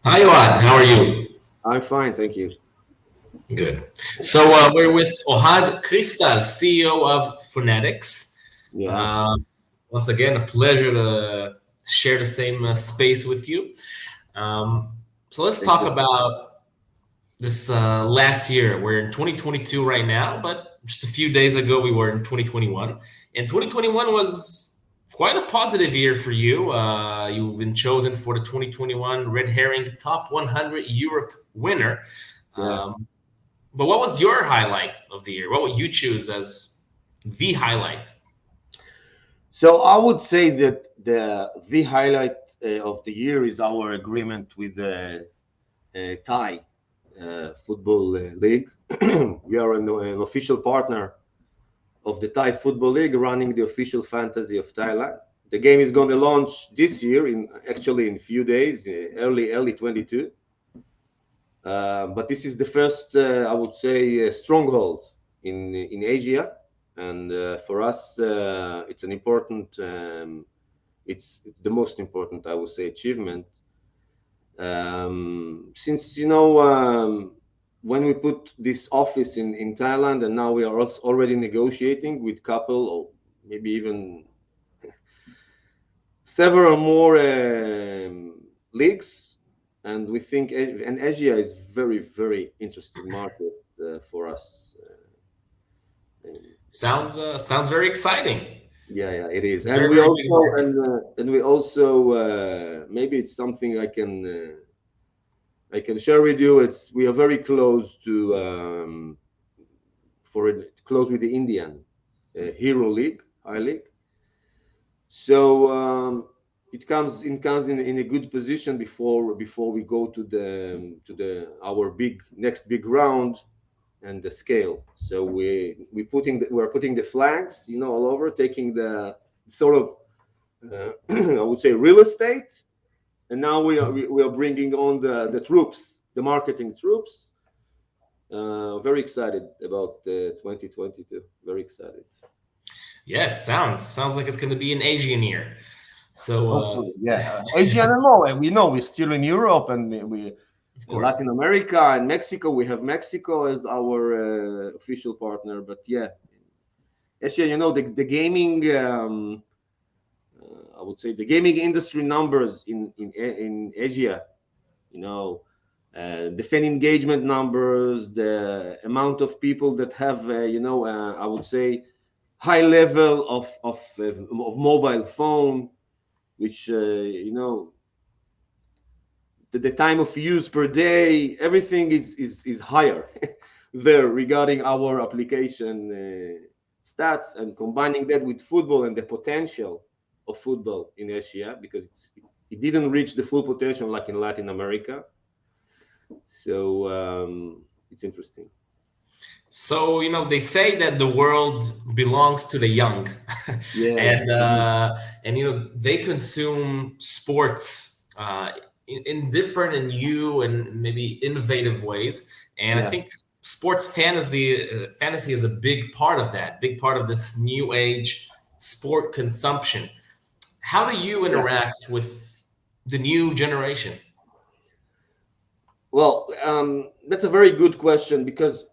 Hi, Ohad. How are you? I'm fine, thank you. Good. So we're with Ohad Crystal, CEO of Funatix. Yeah, Uh, Once again, a pleasure to share the same space with you. Um, so let's thank talk you. about this last year. We're in 2022 right now, but just a few days ago we were in 2021. And 2021 was quite a positive year for you. You've been chosen for the 2021 Red Herring Top 100 Europe winner. Yeah. Um, But what was your highlight of the year? What would you choose as the highlight? So I would say that the highlight of the year is our agreement with the Thai Football League. We are an official partner of the Thai Football League, running the official fantasy of Thailand. The game is going to launch this year, in actually in a few days, early 22. But this is the first, I would say, stronghold in Asia, and for us, it's an important, it's the most important, I would say, achievement. Since when we put this office in Thailand, and now we are also already negotiating with couple or maybe even several more leagues, and we think and Asia is very interesting market for us. And Sounds very exciting. yeah, it is. And Very we very big also market. and we also maybe it's something I can share with you. It's we are very close to for it close with the Indian Hero League, High League. So it comes in a good position before we go to the our big next big round and the scale. So we're putting the flags, all over, taking the sort of I would say real estate, and now we are bringing on the troops, the marketing troops. Very excited about 2022. Very excited. Yes, sounds like it's going to be an Asian year. So Hopefully, yeah. Asia and more. We know we're still in Europe, and we of in Latin course, America and Mexico. We have Mexico as our official partner. But yeah, Asia, the gaming. I would say the gaming industry numbers in Asia. You know, the fan engagement numbers, the amount of people that have, I would say, high level of mobile phone, which the time of use per day, everything is higher there regarding our application stats, and combining that with football and the potential of football in Asia, because it didn't reach the full potential like in Latin America. So it's interesting. so they say that the world belongs to the young, Yeah. and they consume sports in different and new and maybe innovative ways. And I Yeah. think sports fantasy is a big part of that, big part of this new age sport consumption. How do you Yeah. interact with the new generation? Well, that's a very good question, because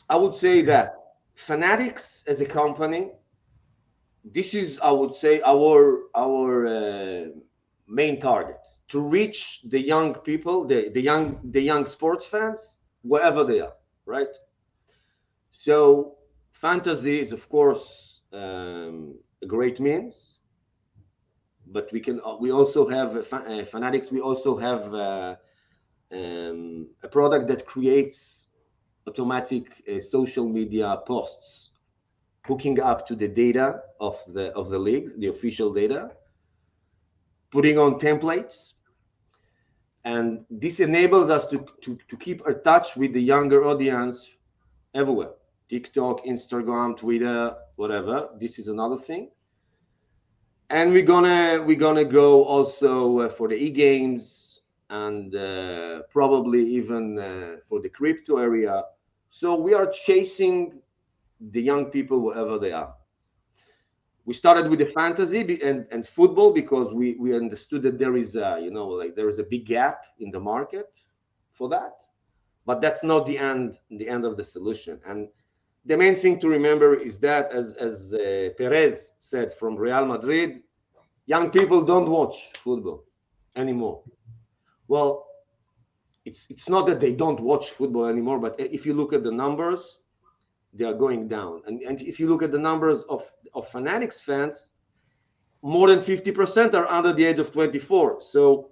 I would say that Fanatics as a company, this is, I would say, our main target, to reach the young people, the young sports fans, wherever they are, right? So fantasy is, of course, a great means, but we also have Fanatics. We also have a product that creates automatic social media posts, hooking up to the data of the leagues, the official data, putting on templates, and this enables us to keep in touch with the younger audience everywhere. TikTok, Instagram, Twitter, whatever. This is another thing. And we're gonna go also for the e-games, and probably even for the crypto area. So we are chasing the young people wherever they are. We started with the fantasy and football because we understood that there is a, like there is a big gap in the market for that, but that's not the end of the solution. And the main thing to remember is that, as Perez said from Real Madrid, young people don't watch football anymore. Well, it's not that they don't watch football anymore, but if you look at the numbers, they are going down. And if you look at the numbers of Fanatics fans, more than 50% are under the age of 24. So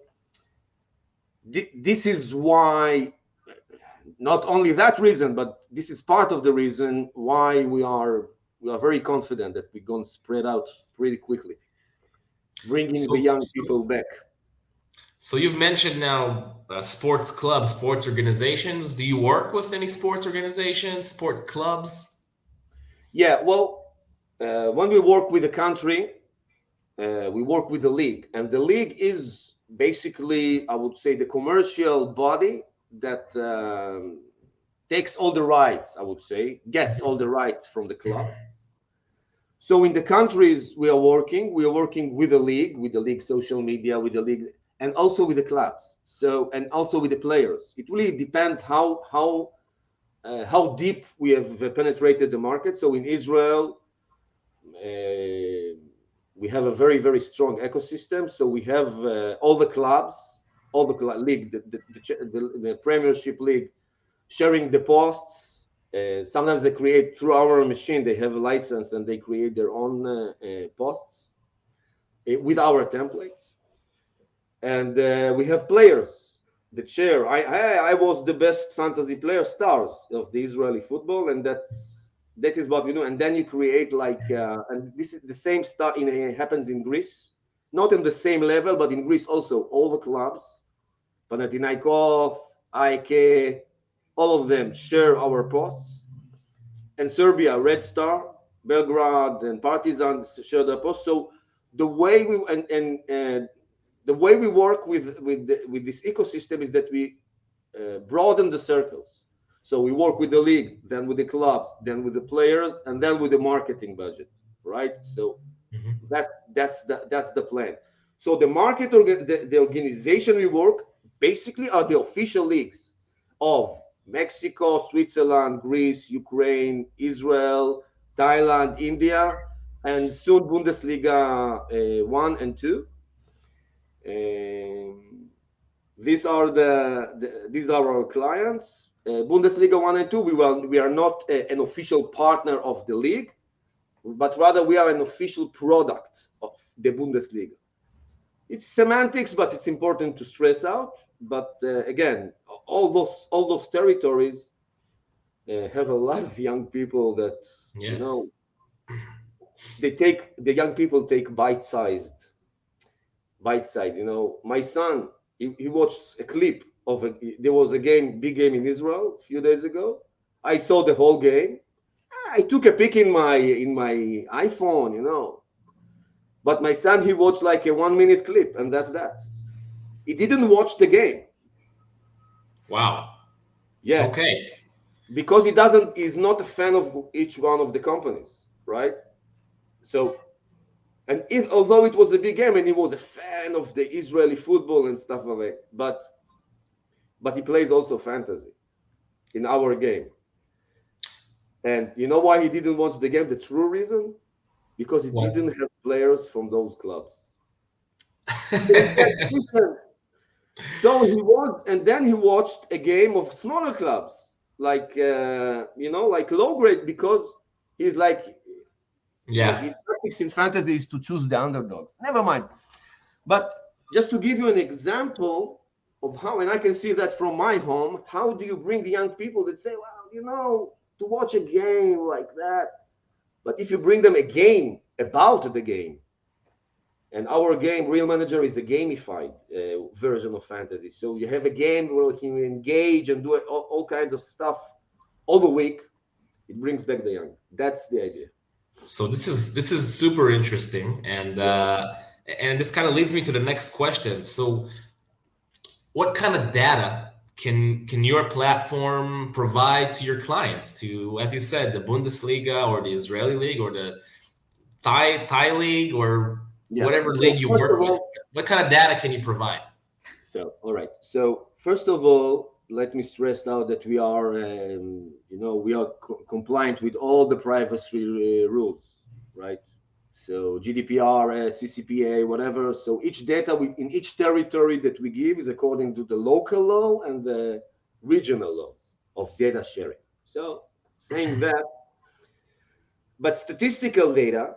this is why, not only that reason, but this is part of the reason why we are very confident that we're going to spread out pretty quickly, bringing the So, young people back. so you've mentioned now sports clubs, sports organizations. Do you work with any sports organizations, sport clubs? Yeah, well, when we work with a country, we work with the league, and the league is basically, I would say, the commercial body that takes all the rights, I would say, gets all the rights from the club. So in the countries we are working with the league social media, with the league, and also with the clubs. So, and also with the players. It really depends how deep we have penetrated the market. So in Israel, we have a very, very strong ecosystem. So we have all the clubs, all the league, the Premiership League, sharing the posts. Sometimes they create through our machine. They have a license and they create their own posts with our templates. And we have players that share. I was the best fantasy player, stars of the Israeli football, and that is what we do. And then you create like, and this is the same stuff. It happens in Greece, not in the same level, but in Greece also. All the clubs, Panathinaikos, AEK, all of them share our posts. And Serbia, Red Star, Belgrade, and Partizan share their posts. So the way we and the way we work with this ecosystem is that we broaden the circles. So we work with the league, then with the clubs, then with the players, and then with the marketing budget, right? So Mhm. that's the plan. So the the organization we work basically are the official leagues of Mexico, Switzerland, Greece, Ukraine, Israel, Thailand, India, and soon Bundesliga 1 and 2. Um, these are our clients. Bundesliga 1 and 2. We are not an official partner of the league, but rather we are an official product of the Bundesliga. It's semantics, but it's important to stress out. But again, all those territories have a lot of young people that, you know, Yes. the young people take bite-sized. My son, he watched a clip of there was a big game in Israel a few days ago. I saw the whole game. I took a pic in my iPhone. But my son, he watched like a 1 minute clip, and that's that. He didn't watch the game. Wow. Yeah, Okay. because he's not a fan of each one of the companies, right? So, and although it was a big game and he was a fan of the Israeli football and stuff like that, but he plays also fantasy in our game. And you know why he didn't watch the game? The true reason? Because he Well, didn't have players from those clubs. So he said, listen. So he watched, and then he watched a game of smaller clubs, like like low grade, because he's like, yeah. his tactics in fantasy is to choose the underdogs. Never mind. But just to give you an example of how, and I can see that from my home, how do you bring the young people that say, well, to watch a game like that? But if you bring them a game about the game, and our game, Real Manager, is a gamified version of fantasy. So you have a game where you can engage and do all kinds of stuff all the week. It brings back the young. That's the idea. So this is super interesting, Yeah. and this kind of leads me to the next question. So what kind of data can your platform provide to your clients, to, as you said, the Bundesliga or the Israeli league or the Thai league or Yeah. whatever So league you first work of with? all, What kind of data can you provide? all right. So first of all, let me stress out that we are, we are compliant with all the privacy rules, right? So GDPR, CCPA, whatever. So each data in each territory that we give is according to the local law and the regional laws of data sharing. So saying that, but statistical data,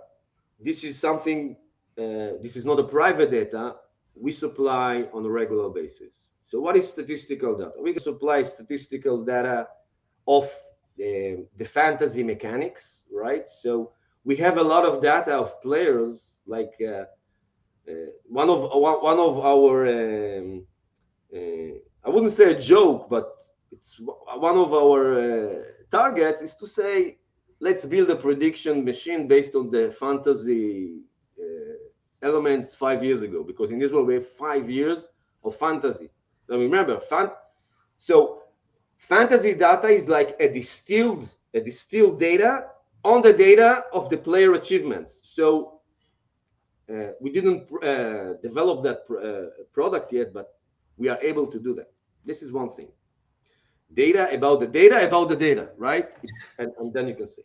this is something, this is not a private data, we supply on a regular basis. So what is statistical data? We can supply statistical data of the fantasy mechanics, right? So we have a lot of data of players, like one of our I wouldn't say a joke, but it's one of our targets is to say, let's build a prediction machine based on the fantasy elements 5 years ago, because in Israel we have 5 years of fantasy. Now remember, so fantasy data is like a distilled data on the data of the player achievements. So we didn't develop that product yet, but we are able to do that. This is one thing. Data about the data about the data, right? And then you can say.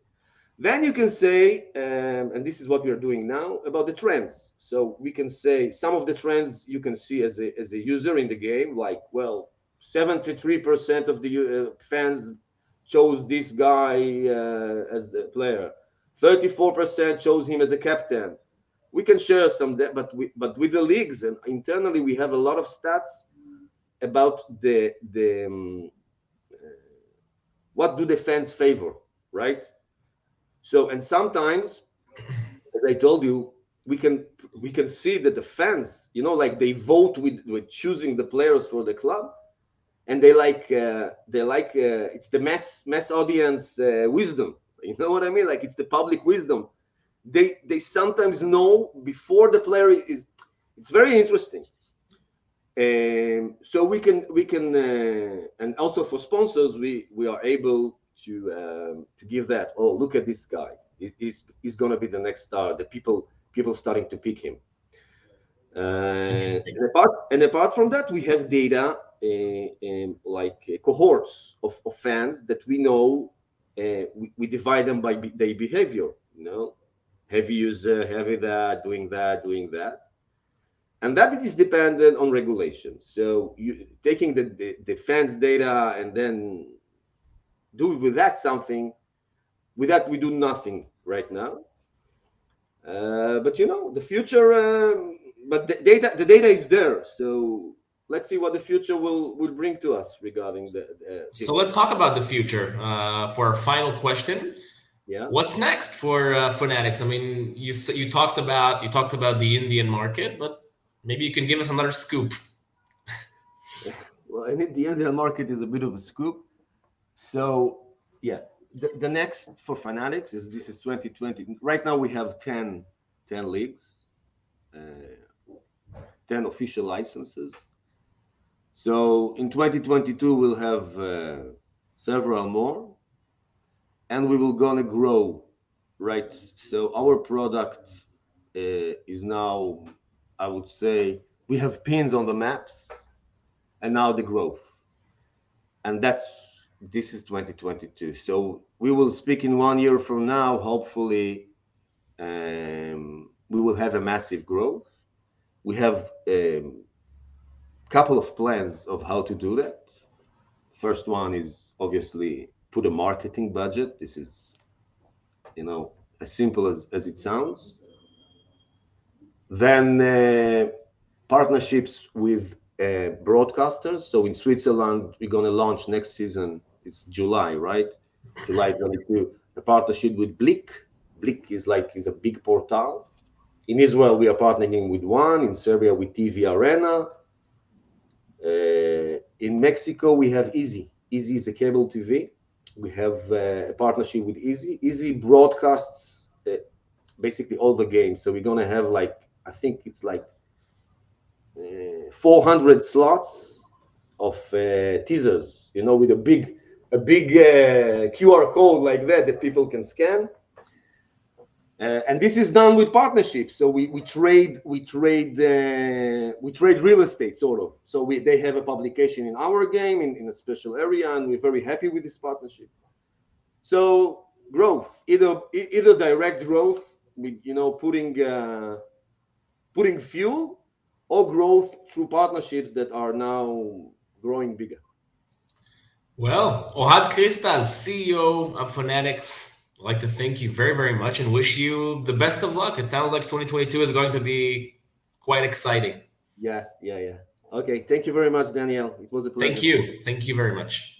Then you can say, and this is what we are doing now, about the trends. So we can say some of the trends you can see as a user in the game, like, well, 73% of the fans chose this guy as the player. 34% chose him as a captain. We can share some, but with the leagues and internally, we have a lot of stats about the what do the fans favor, right? So, and sometimes, as I told you, we can see that the fans, like they vote with choosing the players for the club, and it's the mass audience wisdom. You know what I mean? Like it's the public wisdom. They sometimes know before the player is. It's very interesting. So we can and also for sponsors we are able to give that. Oh, look at this guy. He's going to be the next star. The people starting to pick him. Interesting. And apart from that, we have data like cohorts of fans that we know. We divide them by their behavior. Heavy user, heavy that, doing that, doing that. And that it is dependent on regulation. So you taking the fans data and then do with that something. With that, we do nothing right now. But the future. But the data is there. So let's see what the future will bring to us regarding So this. let's talk about the future. For our final question, Yeah. what's next for Funatix? I mean, you talked about the Indian market, but maybe you can give us another scoop. Well, I think the Indian market is a bit of a scoop. So yeah, the next for Fanatics is this is 2020. Right now we have 10 leagues, 10 official licenses. So in 2022 we'll have several more, and we will gonna grow, right? So our product is now, I would say, we have pins on the maps, and now the growth, and this is 2022. So we will speak in 1 year from now. Hopefully, we will have a massive growth. We have a couple of plans of how to do that. First one is obviously put a marketing budget. This is, as simple as it sounds. Then partnerships with broadcasters. So in Switzerland, we're going to launch next season. It's July, right? July 22. A partnership with Blick. Blick is a big portal. In Israel, we are partnering with one. In Serbia, with TV Arena. In Mexico, we have Easy. Easy is a cable TV. We have a partnership with Easy. Easy broadcasts basically all the games. So we're going to have I think it's 400 slots of teasers, with a big QR code like that people can scan. And this is done with partnerships. So we trade real estate sort of. So they have a publication in our game in a special area, and we're very happy with this partnership. So growth, either direct growth with putting fuel, or growth through partnerships that are now growing bigger. Well, Ohad Crystal, CEO of Funatix, I'd like to thank you very, very much and wish you the best of luck. It sounds like 2022 is going to be quite exciting. Yeah. Okay. Thank you very much, Daniel. It was a pleasure. Thank you. Thank you very much.